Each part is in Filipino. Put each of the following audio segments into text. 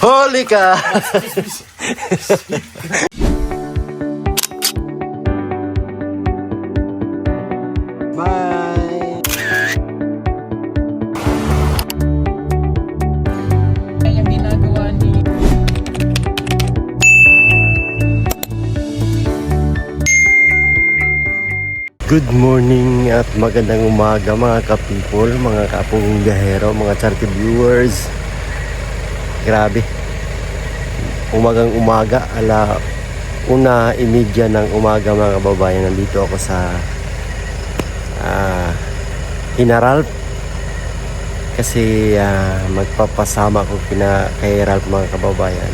Holy ka! Bye! Yung ginagawa ni Good morning at magandang umaga mga ka-people, mga kapong biyahero, mga charity viewers. Grabe. Umagang umaga, 1:30 ng umaga mga kababayan. Nandito ako sa Ralph kasi magpapasama ko kay Ralph mga kababayan.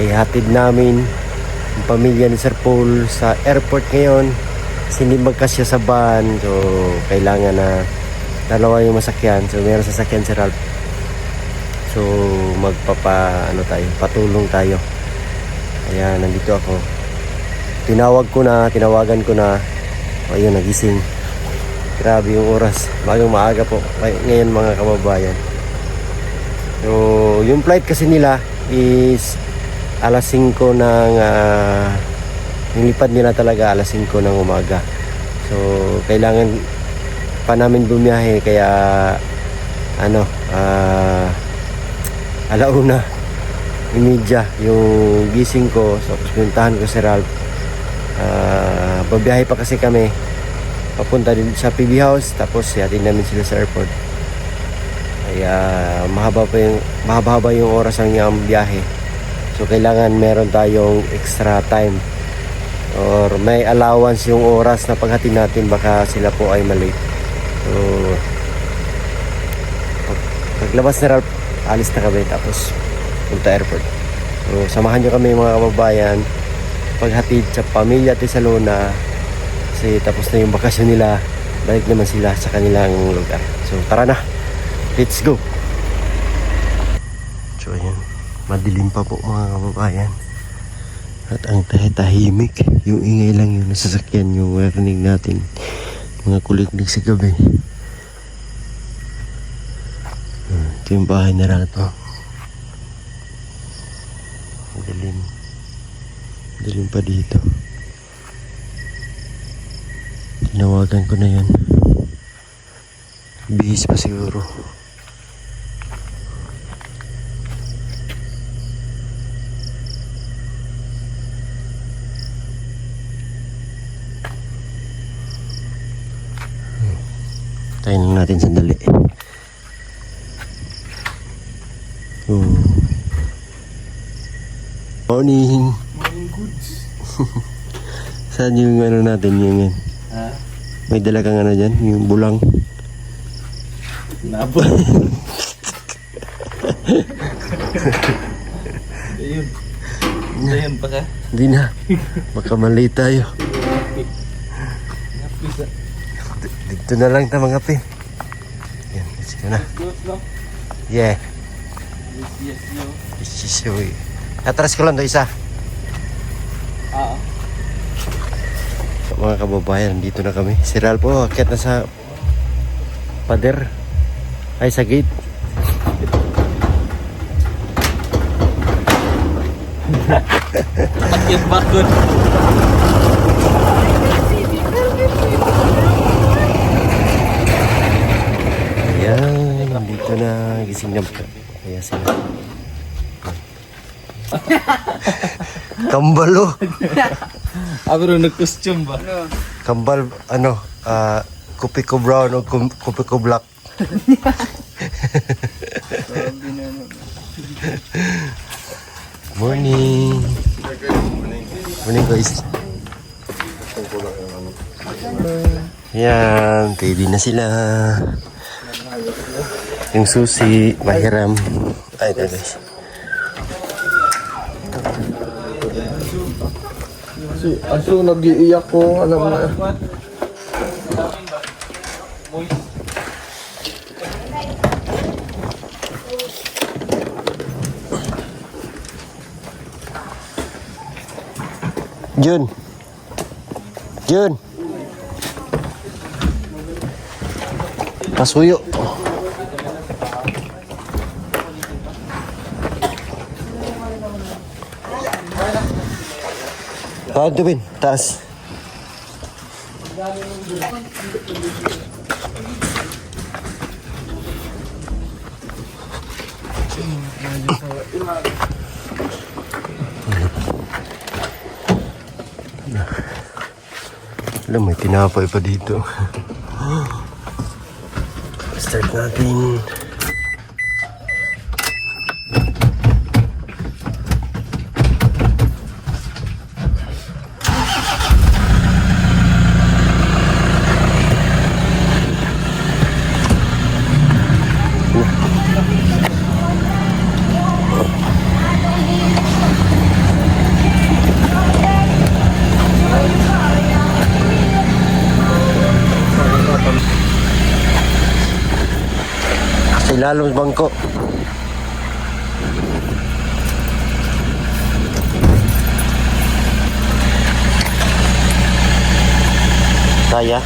Ihatid namin ang pamilya ni Sir Paul sa airport ngayon. Kasi hindi magkasya sa van, so kailangan na dalawa yung masakyan. So meron sasakyan si Ralph, so patulong tayo. Kaya nandito ako, tinawagan ko na. Ayun, nagising. Grabe yung oras, maaga po ngayon mga kababayan. So yung flight kasi nila is alas 5 ng yung lipad nila talaga alas 5 ng umaga. So kailangan pa namin bumiyahe, kaya alauna imidya yung gising ko. So puntahan ko si Ralph. Babiyahe pa kasi kami papunta din sa PB House, tapos yatin namin sila sa airport. Kaya mahaba yung oras ang biyahe. So kailangan meron tayong extra time or may allowance yung oras na paghatid natin, baka sila po ay malate. So paglabas ni Ralph, alis na kami, tapos punta airport. So samahan nyo kami mga kababayan paghatid sa pamilya Tesalona, kasi tapos na yung bakasyon nila, balik naman sila sa kanilang lugar. So tara na, let's go. So ayan, madilim pa po mga kababayan. At ang tahimik, yung ingay lang yung nasasakyan, yung warning natin, mga kuliklik sa gabi. Ito yung bahay na rato. Dilim pa dito. Tinawagan ko na yan. Bihis pa siguro. Tayo lang natin sandali. Morning. Morning goods. Saan yung natin yung may dala kang dyan, yung bulang. Nabot. Ayun pa ka. Hindi na. Baka mali tayo. Dito na lang ta mga pe. Yan, let's go na. Yeah. Yes, yo. Atras ko lang to isa. Mga kababayan, dito na kami. Si Ralph po, akyat na sa pader. Ay, sa gate. Akyat bakod. Ayan, dito na. Gising na. Kaya sila. Kambalo. Abro nag-costume ba? Kambal, Kupiko brown o Kupiko black. Morning. Morning guys. Yan, ready na sila. Yung susi, mahiram. Ay, ito guys. Aso nag-iiyak ko, alam mo na. Jun. Pasuyo. Kawan to, Bin. Taas. Alam, may tinapay pa dito. Start natin. Sa ilalong bangko. Kaya.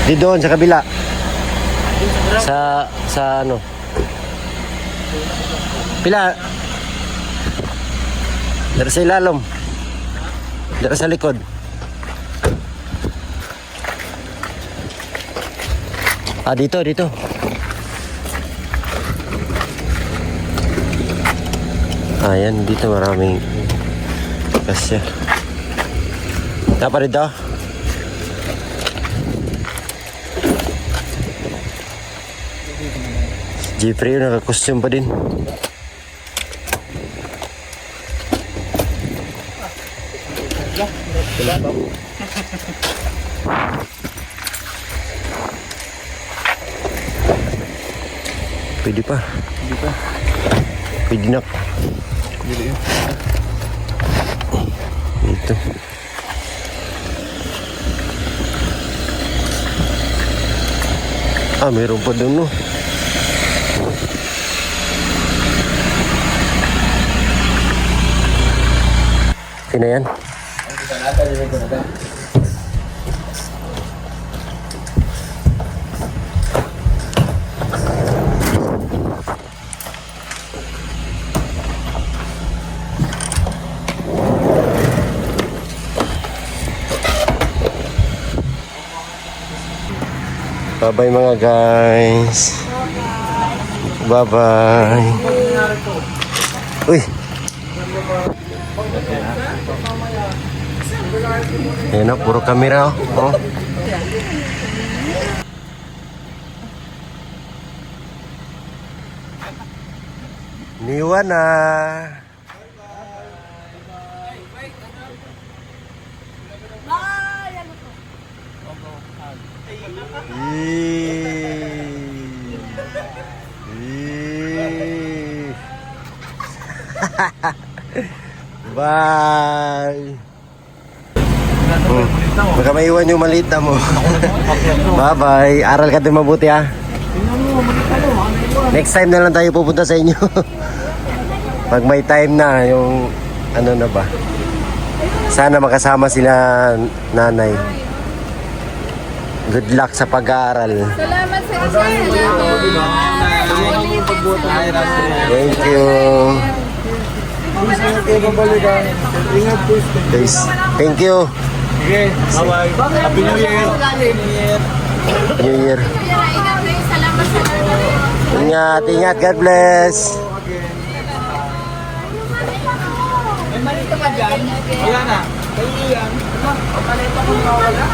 Di doon sa kabila. Sa ano? Pila? Dari sa ilalom. Dari sa likod. Ah, dito. Ayan, dito maraming kasya. Dapat dito. Jeffrey naka-costume pa din. Pwede pa. Pwede na. Ito. Ah, meron pa doon, no? Sino yan? Bye-bye mga guys. Bye-bye. Uy. Ayan na, puro kamera. Oh. Niwan na. Bye. Baka maiwan yung maliit na mo. Bye-bye. Aral ka din mabuti, ha. Next time na lang tayo pupunta sa inyo. Pag may time na, yung ano na ba. Sana makasama sila nanay. Good luck sa pag-aaral. Salamat sa inyo. Thank you. Guys, thank you. Okay, bye-bye. Happy New Year. New Year. Ingat kayo. Salamat sa inyo. Ingat, ingat. God bless. May malito ka dyan? Wala na. Kayo yan. O malito kung mawala?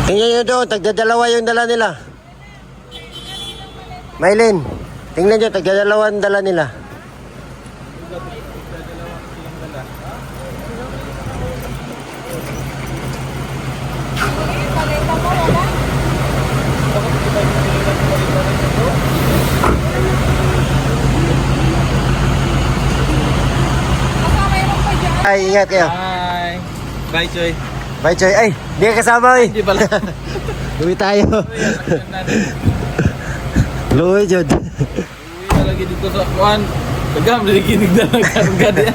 Tingnan nyo doon, tagdadalawa yung dala nila. Maylin, tingnan nyo, tagdadalawa yung dala nila. Ay, ingat kayo. Bye. Bye, Choy. Bye, Choy. Ay, di ka kasama, eh. Hindi pala. Uwi tayo. Luoy, Jod. Uwi na lagi dito sa kuan. Dagam, nalikinig na lang karga niya.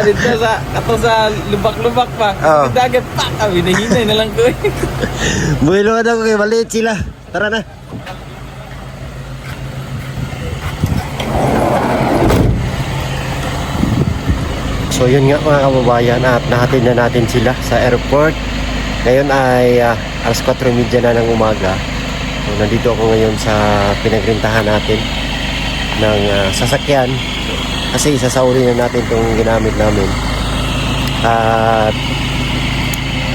Dito sa, kato sa lubak-lubak pa. Oo. Dagat pa, kami nahinay na lang ko eh. Buhilo ka daw kay maliit sila. Tara na. So yun nga mga kababayan, at nahatid na natin sila sa airport. Ngayon ay alas 4:30 na ng umaga. So nandito ako ngayon sa pinagrintahan natin ng sasakyan. Kasi isasauli na natin itong ginamit namin. At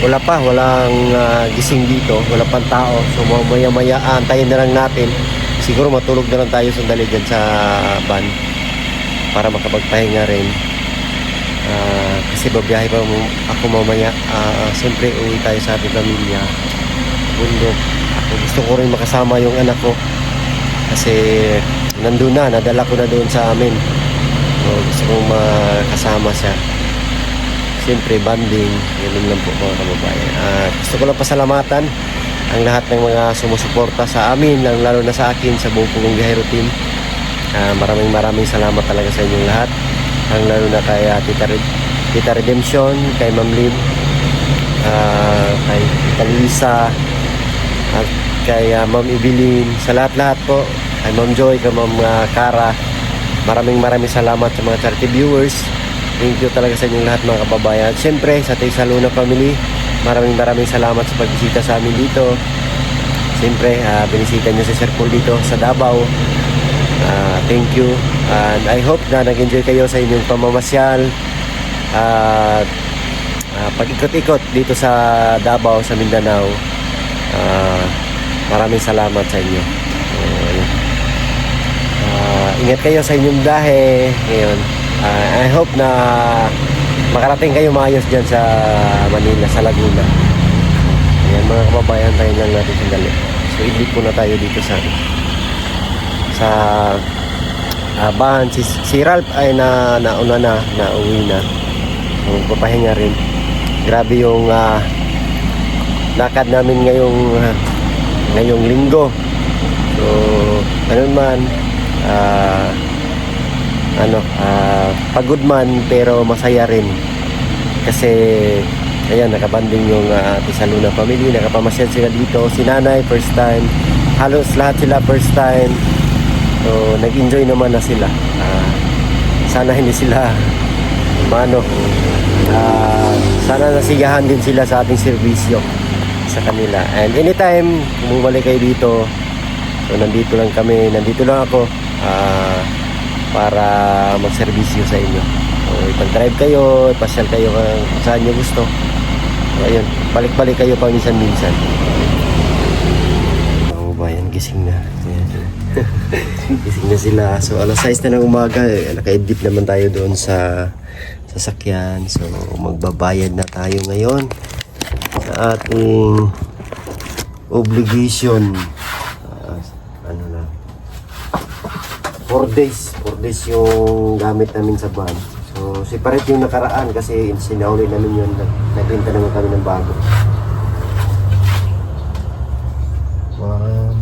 walang gising dito, wala pang tao. So maya-maya antayin na lang natin. Siguro matulog na lang tayo sandali dyan sa van para makapagpahinga rin. Kasi babiyahe pa ako mamaya. Siyempre uwi tayo sa ating pamilya, bundok. Ako gusto ko rin makasama yung anak ko kasi nandun na, nadala ko na doon sa amin. So, gusto kong makasama siya. Siyempre banding, yun lang po mga kababayan. Gusto ko lang pasalamatan ang lahat ng mga sumusuporta sa amin, lalo na sa akin, sa buong Pugong Biyahero Team. Maraming salamat talaga sa inyong lahat. Ang lalo na kay Tita Redemption, kay Ma'am Lib, kay Tita Lisa, at kay Ma'am Evelyn, sa lahat-lahat po, kay Ma'am Joy, kay Ma'am Cara. Maraming salamat sa mga charity viewers. Thank you talaga sa inyong lahat mga kababayan. Siyempre sa Taysa Luna family, maraming salamat sa pagbisita sa amin dito. Siyempre binisita nyo si Sir Paul dito sa Davao. Thank you, and I hope na nag-enjoy kayo sa inyong pamamasyal at pag-ikot-ikot dito sa Davao, sa Mindanao. Maraming salamat sa inyo. Ingat kayo sa inyong biyahe ngayon. I hope na makarating kayo maayos dyan sa Manila, sa Laguna. Ayan mga kababayan, tayo lang natin sandali. So idlit po na tayo dito sa bahan. Si Ralph ay nauna na, nauwi na. So, papahinga rin. Grabe yung lakad namin ngayong linggo. So ganun man, pagod man pero masaya rin. Kasi ayan, nakabanding yung Taysa Luna family, nakapamasyal sila dito. Si nanay first time, halos lahat sila first time. So nag-enjoy naman na sila. Sana hindi sila sana nasiyahan din sila sa ating serbisyo sa kanila. And anytime bumalik kayo dito, so nandito lang kami, nandito lang ako para magserbisyo sa inyo. So ipag-drive kayo, ipasyal kayo kung saan nyo gusto. So ayun, balik-balik kayo pa minsan-minsan. Bayan, gising na. Gising na sila. So alas 6 na ng umaga, naka-edit naman tayo doon sa sasakyan. So magbabayad na tayo ngayon sa ating obligation. 4 days yung gamit namin sa van. So separate yung nakaraan kasi sinauli namin yun. Nagbenta naman kami ng bago. 1,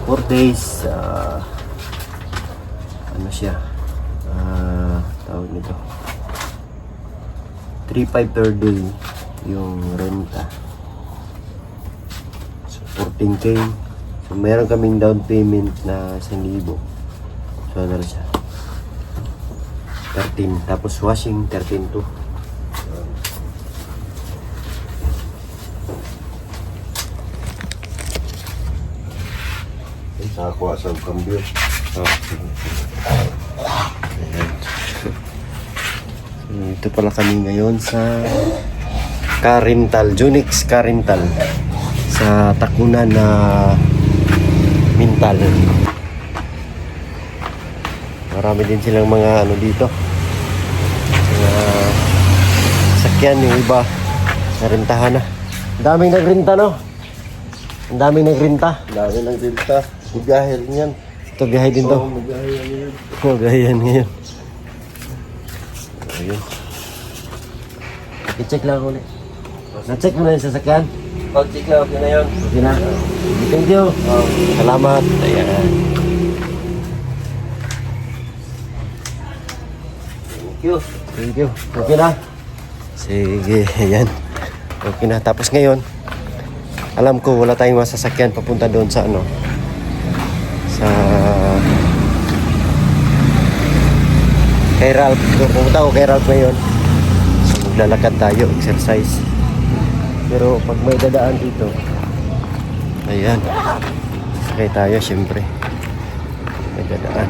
4 days, ano siya, tawag nito, 3,500 per day yung renta. So 14K. So meron kaming down payment na 1,000. So ano siya, 13, tapos washing 13,200. Ako sa cambio. Ito pala kami ngayon sa Car Rental, Junix Car Rental sa takunan na Mintal. Marami din silang mga ano dito, mga sakyan. Yung iba narintahan na. Ang daming nagrinta, no? Ang daming nagrinta. Ang dami ng delta. Bugahil niyan. Ito biyahe din to. Bugahil niyan. Magayan ngayon. Ayun. I-check lang ulit. Na-check mo na yung sasakyan? Pag-check na, okay na yun. Okay na. Thank you. Salamat. Ayan. Thank you. Thank you. Okay na? Sige. Ayan. Okay na. Tapos ngayon, alam ko wala tayong masasakyan papunta doon sa ano, sa kay Ralph. Pumunta ako kay Ralph ngayon. So maglalakad tayo, exercise. Pero pag may dadaan dito, ayan, sakay tayo syempre. May dadaan.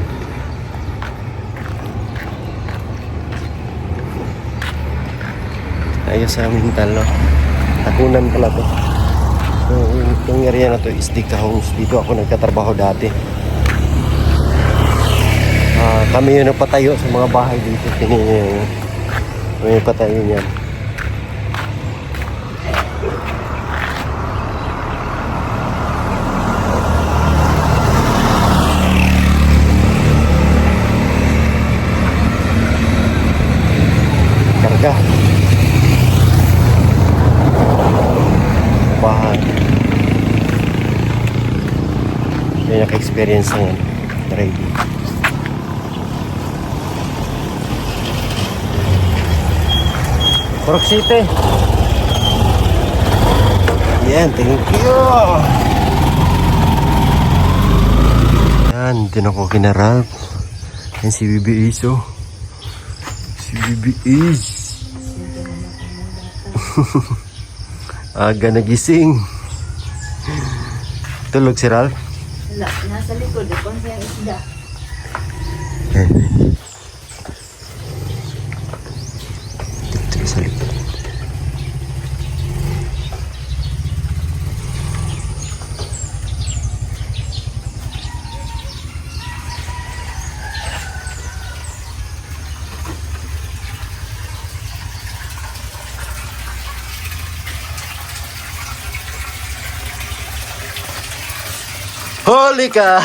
Tayo sa Mintal, no? Takunan pala to. Itong area na to is Dika Homes. Dito ako nagkatrabaho dati. Kami yung nagpatayo sa mga bahay dito. Kami yung patayo niyan. Karga. Bahan. Yan yung experience ng riding. Purok City. Yan, thank you. Yan, din ako kina Ralph. Yan si Bibi Iso. Si Bibi Is. Aga nagising. Tulog si Ralph. Wala, nasa likod. Kung siyang isda. Dito sa likod. Holy ka!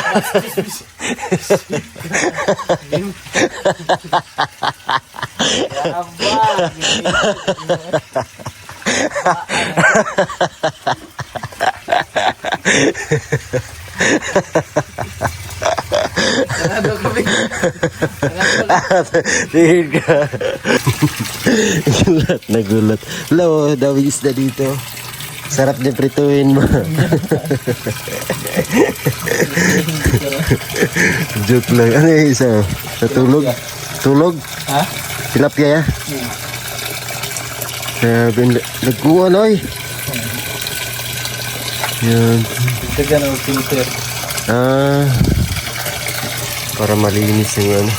Tingin ka. Gulat na gulat. Hello, dami isda dito. Sarap din prituin mo. Joke lang. Ano yung isa? Natulog? Tulog? Ha? Tilapia ya? Nagkuha na eh. Yan. Ito ka ng filter. Para malinis yung ano.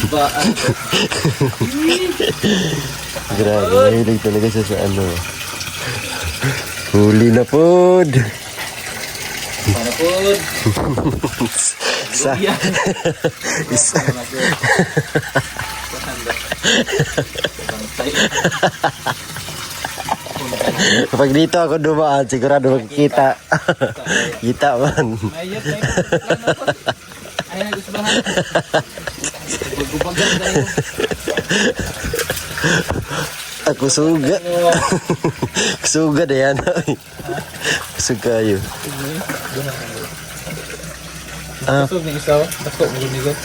Baan. Grabe, mahilig talaga siya sa ano. Huli na pod. Para po. Isa. Isa. Kapag dito ako dumaan, sigurado makikita. Kita man. Ayot na ito. Ayun, gusto ba? Gubagan tayo. Ako suga. Suga na yan. Suga kayo. Gusto ni isa. Gusto mo gumigot.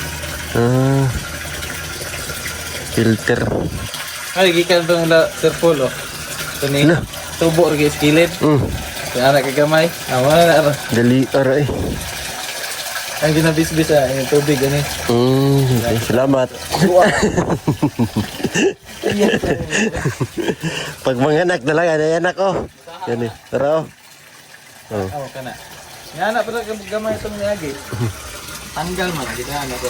Filter. Ay, gikan itong Sir Paul, oh. Ito ni Ano? tubo rin skillet. Yung anak kagamay. Wala na ara. Dali, aray. Ang ginabis-bis yung tubig, ano eh. Okay, salamat. Pag mga anak na lang, ano yan ako? Yan eh. Tara, oh. Oo, ka na. Yung anak pala gamay itong niyagi. Tanggal man, di na ano ko.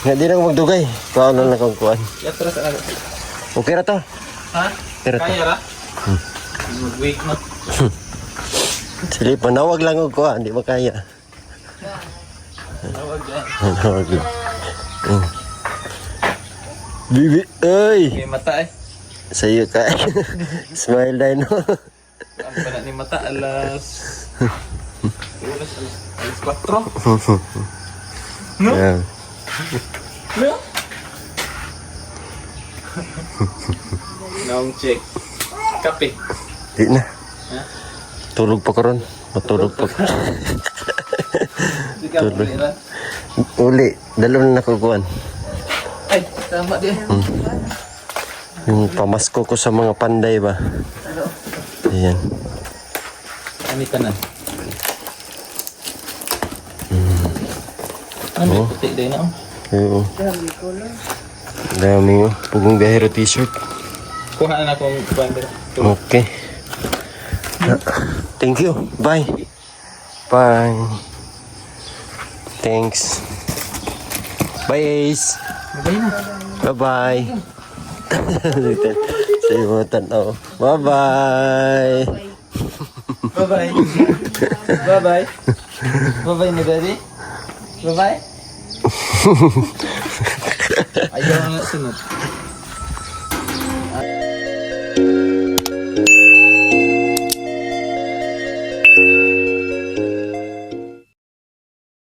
Nga, di na ako magdugay. Kuhaan lang akong kuhaan. Yatras ano. Okay na to. Ha? Pero to. Kaya ra? Mag-wait na. Sige, panawag lang ko, hindi mo kaya. Tawag yan. Panawag lang. Bibi, ay! May mata eh. Sa'yo ka. Smile dahil, no? Ang pala ni mata, alas 4. No? Yeah. No? Naong check. Kape. Di na. Ha? Tulog pa ko ron. Matulog pa ko. Di ka pulira. Uli. Dalawa na nakukuhan. Ay, tama din. Yung pamasko ko sa mga panday ba? Ayan. Ani ka na. Ano, puti din na. Oo. Dami oh. Pugong biyahero t-shirt. Kuha na akong bandera. Okay. Thank you. Bye. Bye. Thanks. Bye, Ace. Bye na. Bye-bye. Sa iyo tanaw. Bye-bye. Bye-bye. Bye-bye. Bye-bye na, Daddy. Bye-bye. Ayaw na sunod.